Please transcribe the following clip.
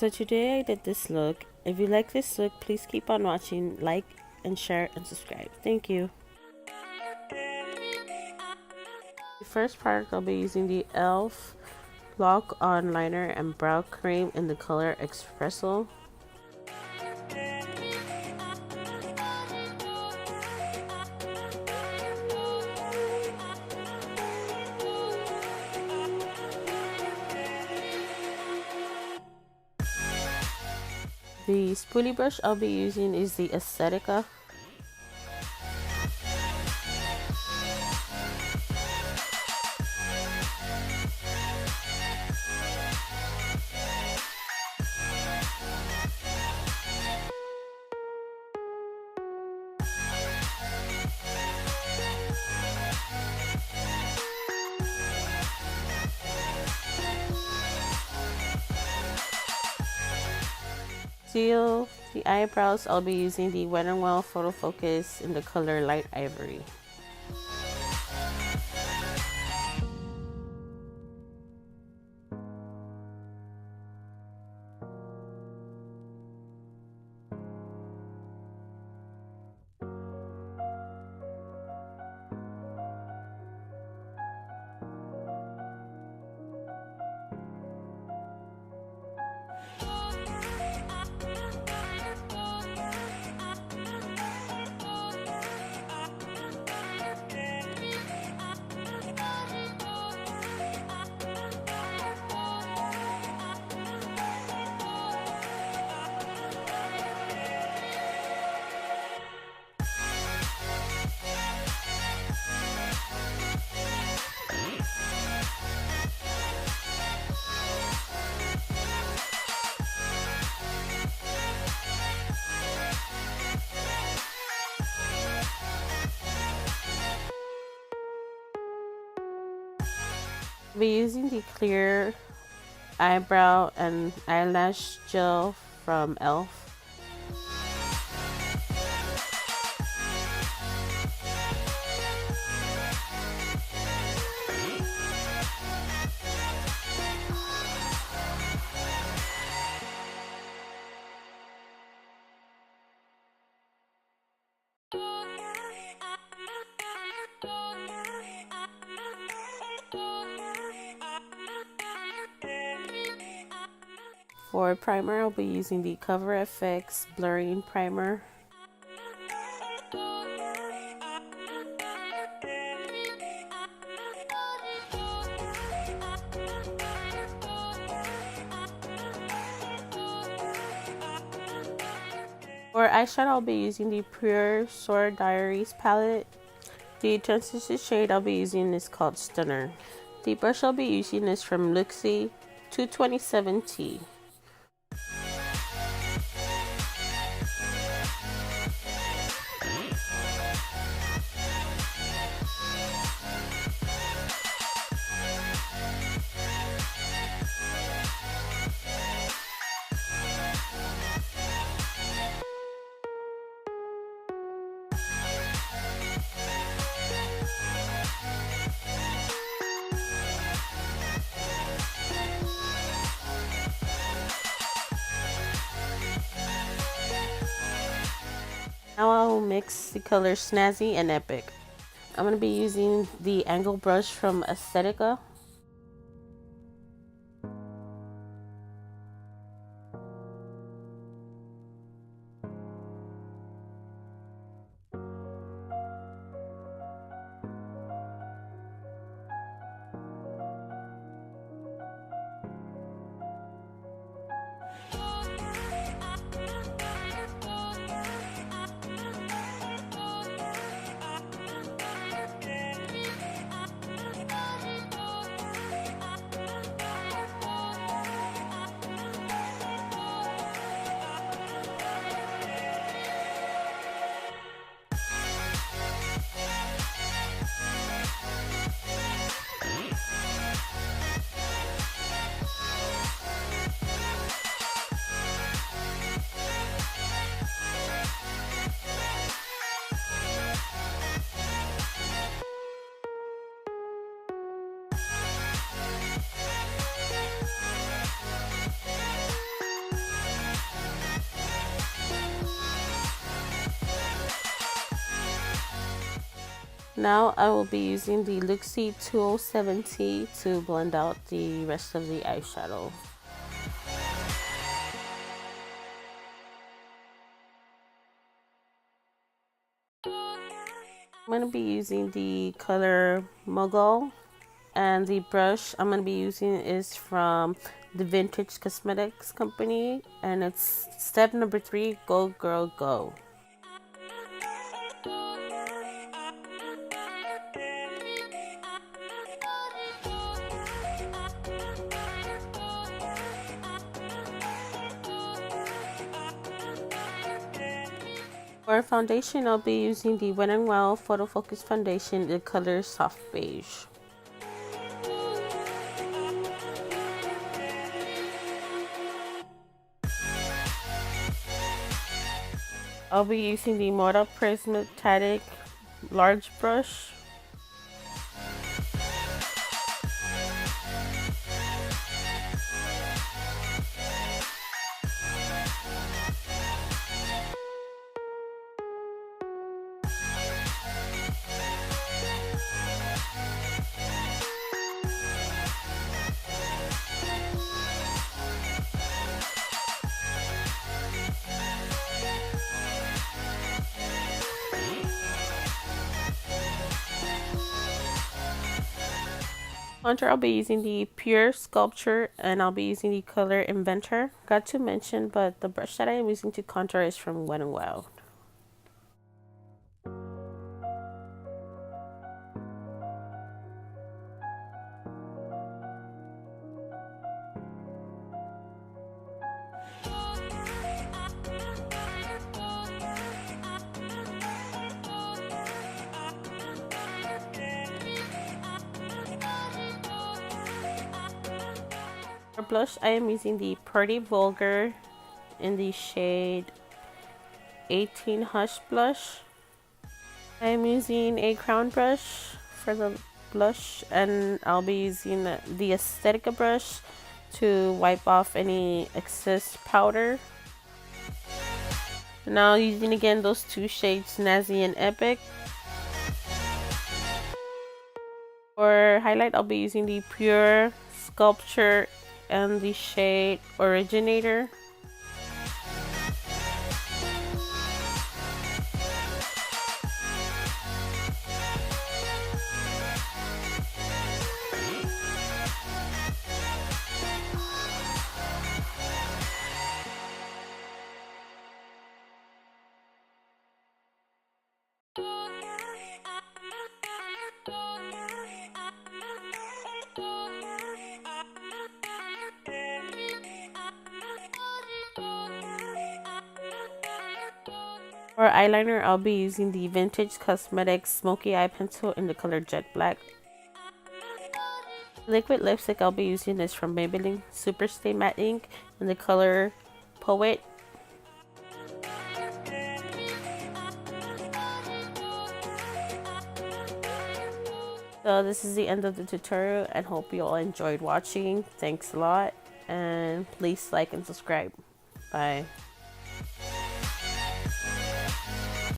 So today I did this look. If you like this look, please keep on watching, like and share and subscribe. Thank you. The first product I'll be using the e.l.f. Lock On Liner and Brow Cream in the color Expresso. The spoolie brush I'll be using is the Aesthetica. Seal the eyebrows, I'll be using the Wet n Well Photo Focus in the color Light Ivory. I'll be using the clear eyebrow and eyelash gel from e.l.f. For primer, I'll be using the Cover FX Blurring Primer. For eyeshadow, I'll be using the Pure Soirée Diaries palette. The transition shade I'll be using is called Stunner. The brush I'll be using is from Luxie 227T. Now I'll mix the colors Snazzy and Epic. I'm going to be using the angle brush from Aesthetica. Now I will be using the Luxie 207T to blend out the rest of the eyeshadow. I'm going to be using the color Mogul, and the brush I'm going to be using is from the Vintage Cosmetics company, and it's step number 3, Go Girl Go. For foundation, I'll be using the Wet n Wild Photo Focus Foundation in color Soft Beige. I'll be using the Moda Prismatic large brush. Contour, I'll be using the Pure Sculpture, and I'll be using the color Inventor. Got to mention, but the brush that I am using to contour is from Wet n Wild. For blush, I am using the Pretty Vulgar in the shade 18 Hush Blush. I am using a crown brush for the blush, and I'll be using the Aesthetica brush to wipe off any excess powder. Now using again those two shades, Nazi and Epic. For highlight, I'll be using the Pure Sculpture and the shade Originator. For eyeliner, I'll be using the Vintage Cosmetics Smoky Eye Pencil in the color Jet Black. Liquid lipstick I'll be using is from Maybelline Super Stay Matte Ink in the color Poet. So this is the end of the tutorial, and hope you all enjoyed watching. Thanks a lot, and please like and subscribe. Bye.